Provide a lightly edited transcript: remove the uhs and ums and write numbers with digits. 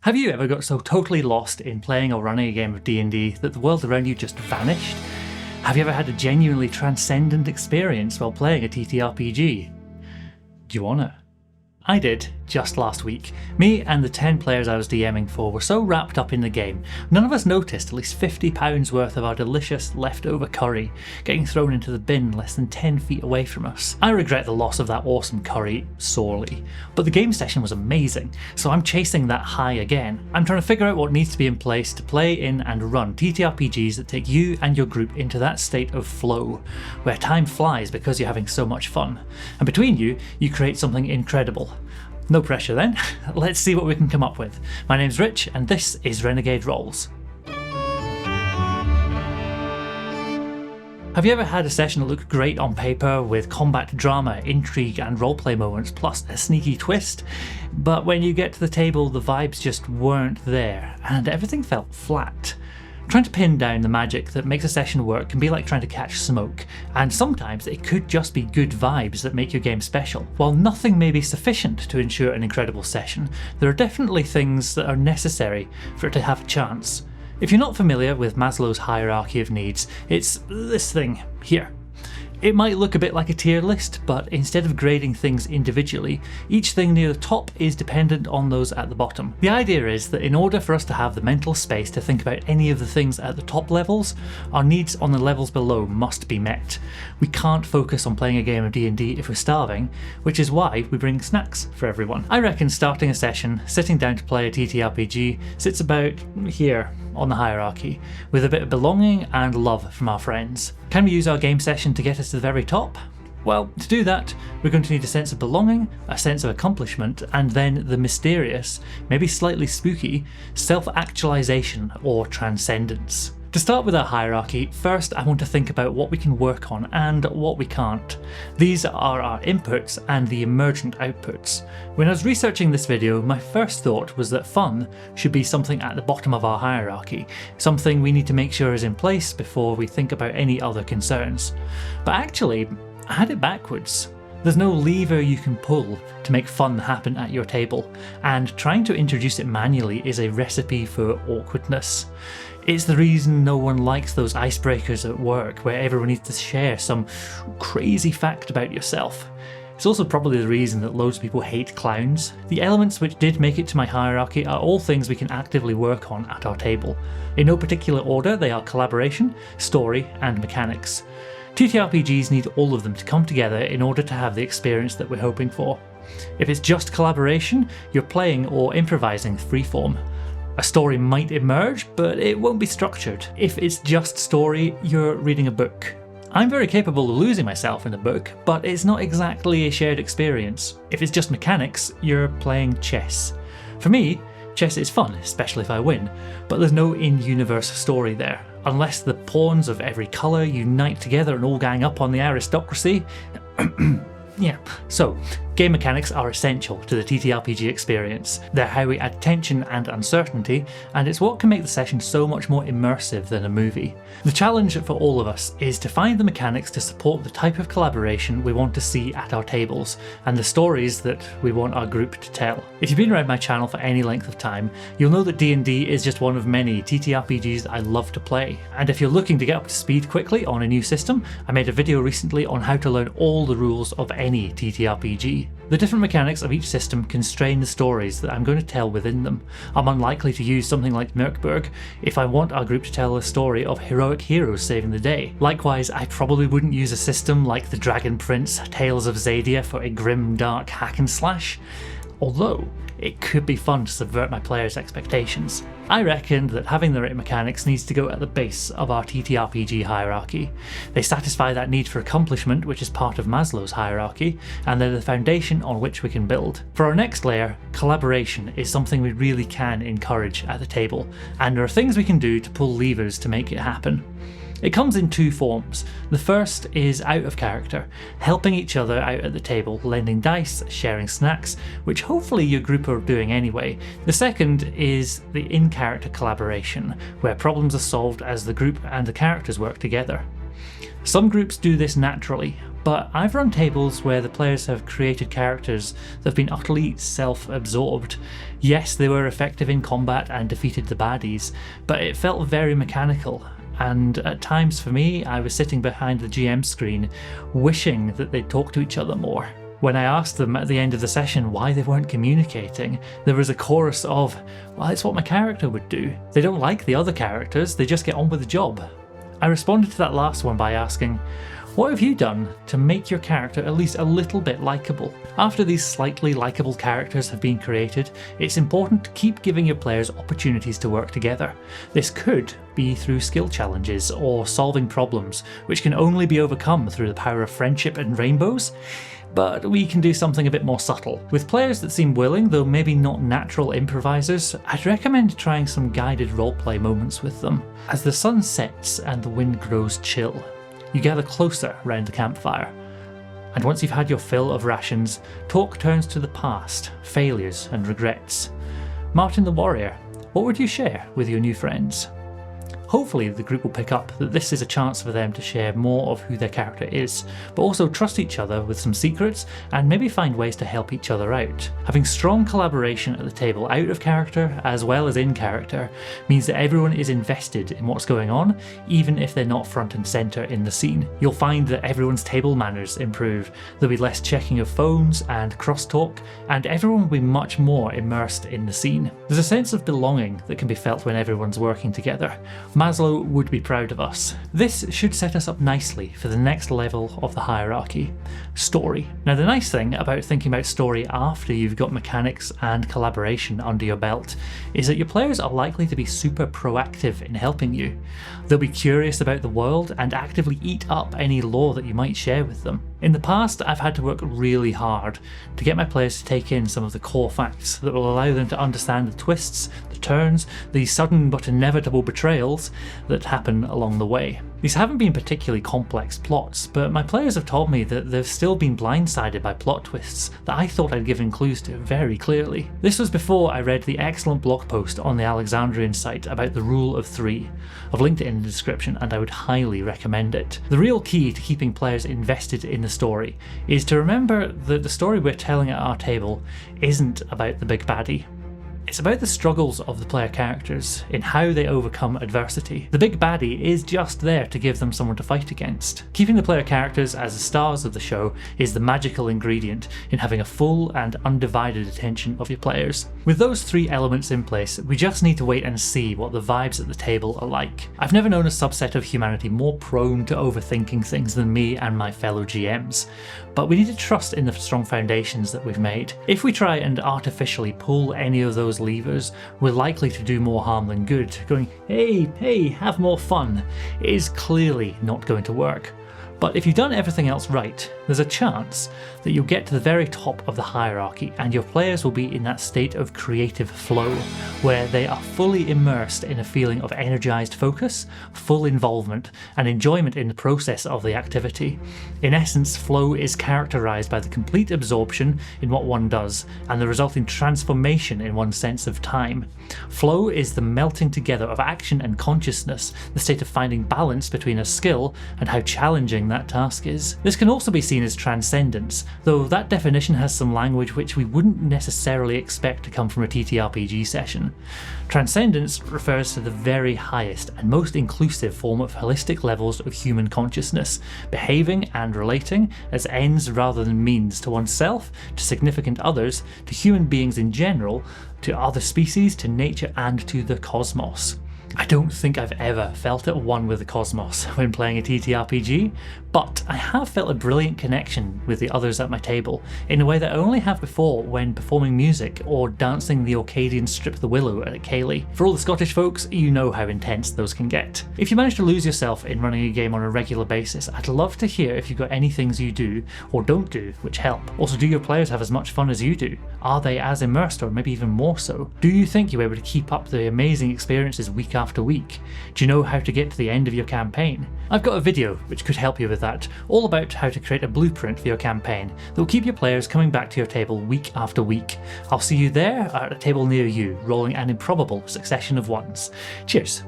Have you ever got so totally lost in playing or running a game of D&D that the world around you just vanished? Have you ever had a genuinely transcendent experience while playing a TTRPG? Do you wanna? I did, just last week. Me and the 10 players I was DMing for were so wrapped up in the game, none of us noticed at least £50 worth of our delicious leftover curry getting thrown into the bin less than 10 feet away from us. I regret the loss of that awesome curry sorely, but the game session was amazing, so I'm chasing that high again. I'm trying to figure out what needs to be in place to play in and run TTRPGs that take you and your group into that state of flow, where time flies because you're having so much fun, and between you, you create something incredible. No pressure then, let's see what we can come up with. My name's Rich and this is Renegade Rolls. Have you ever had a session that looked great on paper with combat drama, intrigue and roleplay moments plus a sneaky twist, but when you get to the table the vibes just weren't there and everything felt flat? Trying to pin down the magic that makes a session work can be like trying to catch smoke, and sometimes it could just be good vibes that make your game special. While nothing may be sufficient to ensure an incredible session, there are definitely things that are necessary for it to have a chance. If you're not familiar with Maslow's hierarchy of needs, it's this thing here. It might look a bit like a tier list, but instead of grading things individually, each thing near the top is dependent on those at the bottom. The idea is that in order for us to have the mental space to think about any of the things at the top levels, our needs on the levels below must be met. We can't focus on playing a game of D&D if we're starving, which is why we bring snacks for everyone. I reckon starting a session, sitting down to play a TTRPG, sits about here on the hierarchy, with a bit of belonging and love from our friends. Can we use our game session to get us to the very top? Well, to do that, we're going to need a sense of belonging, a sense of accomplishment, and then the mysterious, maybe slightly spooky, self-actualization or transcendence. To start with our hierarchy, first I want to think about what we can work on and what we can't. These are our inputs and the emergent outputs. When I was researching this video, my first thought was that fun should be something at the bottom of our hierarchy, something we need to make sure is in place before we think about any other concerns. But actually, I had it backwards. There's no lever you can pull to make fun happen at your table, and trying to introduce it manually is a recipe for awkwardness. It's the reason no one likes those icebreakers at work where everyone needs to share some crazy fact about yourself. It's also probably the reason that loads of people hate clowns. The elements which did make it to my hierarchy are all things we can actively work on at our table. In no particular order, they are collaboration, story, and mechanics. TTRPGs need all of them to come together in order to have the experience that we're hoping for. If it's just collaboration, you're playing or improvising freeform. A story might emerge, but it won't be structured. If it's just story, you're reading a book. I'm very capable of losing myself in a book, but it's not exactly a shared experience. If it's just mechanics, you're playing chess. For me, chess is fun, especially if I win, but there's no in-universe story there. Unless the pawns of every colour unite together and all gang up on the aristocracy. Yeah, so game mechanics are essential to the TTRPG experience. They're how we add tension and uncertainty, and it's what can make the session so much more immersive than a movie. The challenge for all of us is to find the mechanics to support the type of collaboration we want to see at our tables, and the stories that we want our group to tell. If you've been around my channel for any length of time, you'll know that D&D is just one of many TTRPGs I love to play. And if you're looking to get up to speed quickly on a new system, I made a video recently on how to learn all the rules of any TTRPG. The different mechanics of each system constrain the stories that I'm going to tell within them. I'm unlikely to use something like Merkburg if I want our group to tell a story of heroic heroes saving the day. Likewise, I probably wouldn't use a system like the Dragon Prince Tales of Xadia for a grim, dark hack and slash, although it could be fun to subvert my players' expectations. I reckon that having the right mechanics needs to go at the base of our TTRPG hierarchy. They satisfy that need for accomplishment, which is part of Maslow's hierarchy, and they're the foundation on which we can build. For our next layer, collaboration is something we really can encourage at the table, and there are things we can do to pull levers to make it happen. It comes in two forms. The first is out of character, helping each other out at the table, lending dice, sharing snacks, which hopefully your group are doing anyway. The second is the in-character collaboration, where problems are solved as the group and the characters work together. Some groups do this naturally, but I've run tables where the players have created characters that have been utterly self-absorbed. Yes, they were effective in combat and defeated the baddies, but it felt very mechanical. And at times for me, I was sitting behind the GM screen, wishing that they'd talk to each other more. When I asked them at the end of the session why they weren't communicating, there was a chorus of, well, it's what my character would do. They don't like the other characters, they just get on with the job. I responded to that last one by asking, what have you done to make your character at least a little bit likeable? After these slightly likeable characters have been created, it's important to keep giving your players opportunities to work together. This could be through skill challenges or solving problems, which can only be overcome through the power of friendship and rainbows. But we can do something a bit more subtle. With players that seem willing, though maybe not natural improvisers, I'd recommend trying some guided roleplay moments with them. As the sun sets and the wind grows chill, you gather closer round the campfire. And once you've had your fill of rations, talk turns to the past, failures and regrets. Martin the Warrior, what would you share with your new friends? Hopefully the group will pick up that this is a chance for them to share more of who their character is, but also trust each other with some secrets and maybe find ways to help each other out. Having strong collaboration at the table out of character as well as in character means that everyone is invested in what's going on, even if they're not front and centre in the scene. You'll find that everyone's table manners improve, there'll be less checking of phones and crosstalk, and everyone will be much more immersed in the scene. There's a sense of belonging that can be felt when everyone's working together. Maslow would be proud of us. This should set us up nicely for the next level of the hierarchy, story. Now the nice thing about thinking about story after you've got mechanics and collaboration under your belt is that your players are likely to be super proactive in helping you. They'll be curious about the world and actively eat up any lore that you might share with them. In the past, I've had to work really hard to get my players to take in some of the core facts that will allow them to understand the twists, the turns, the sudden but inevitable betrayals that happen along the way. These haven't been particularly complex plots, but my players have told me that they've still been blindsided by plot twists that I thought I'd given clues to very clearly. This was before I read the excellent blog post on the Alexandrian site about the rule of 3. I've linked it in the description and I would highly recommend it. The real key to keeping players invested in the story is to remember that the story we're telling at our table isn't about the big baddie. It's about the struggles of the player characters in how they overcome adversity. The big baddie is just there to give them someone to fight against. Keeping the player characters as the stars of the show is the magical ingredient in having a full and undivided attention of your players. With those 3 elements in place, we just need to wait and see what the vibes at the table are like. I've never known a subset of humanity more prone to overthinking things than me and my fellow GMs, but we need to trust in the strong foundations that we've made. If we try and artificially pull any of those levers, we're likely to do more harm than good. Going, hey, have more fun, is clearly not going to work. But if you've done everything else right, there's a chance that you'll get to the very top of the hierarchy and your players will be in that state of creative flow, where they are fully immersed in a feeling of energised focus, full involvement, and enjoyment in the process of the activity. In essence, flow is characterised by the complete absorption in what one does, and the resulting transformation in one's sense of time. Flow is the melting together of action and consciousness, the state of finding balance between a skill and how challenging that task is. This can also be seen as transcendence, though that definition has some language which we wouldn't necessarily expect to come from a TTRPG session. Transcendence refers to the very highest and most inclusive form of holistic levels of human consciousness, behaving and relating as ends rather than means to oneself, to significant others, to human beings in general, to other species, to nature and to the cosmos. I don't think I've ever felt at one with the cosmos when playing a TTRPG, but I have felt a brilliant connection with the others at my table in a way that I only have before when performing music or dancing the Orcadian Strip the Willow at Cayley. For all the Scottish folks, you know how intense those can get. If you manage to lose yourself in running a game on a regular basis, I'd love to hear if you've got any things you do or don't do which help. Also, do your players have as much fun as you do? Are they as immersed or maybe even more so? Do you think you're able to keep up the amazing experiences week after week? Do you know how to get to the end of your campaign? I've got a video which could help you with that, all about how to create a blueprint for your campaign that will keep your players coming back to your table week after week. I'll see you there or at a table near you, rolling an improbable succession of ones. Cheers.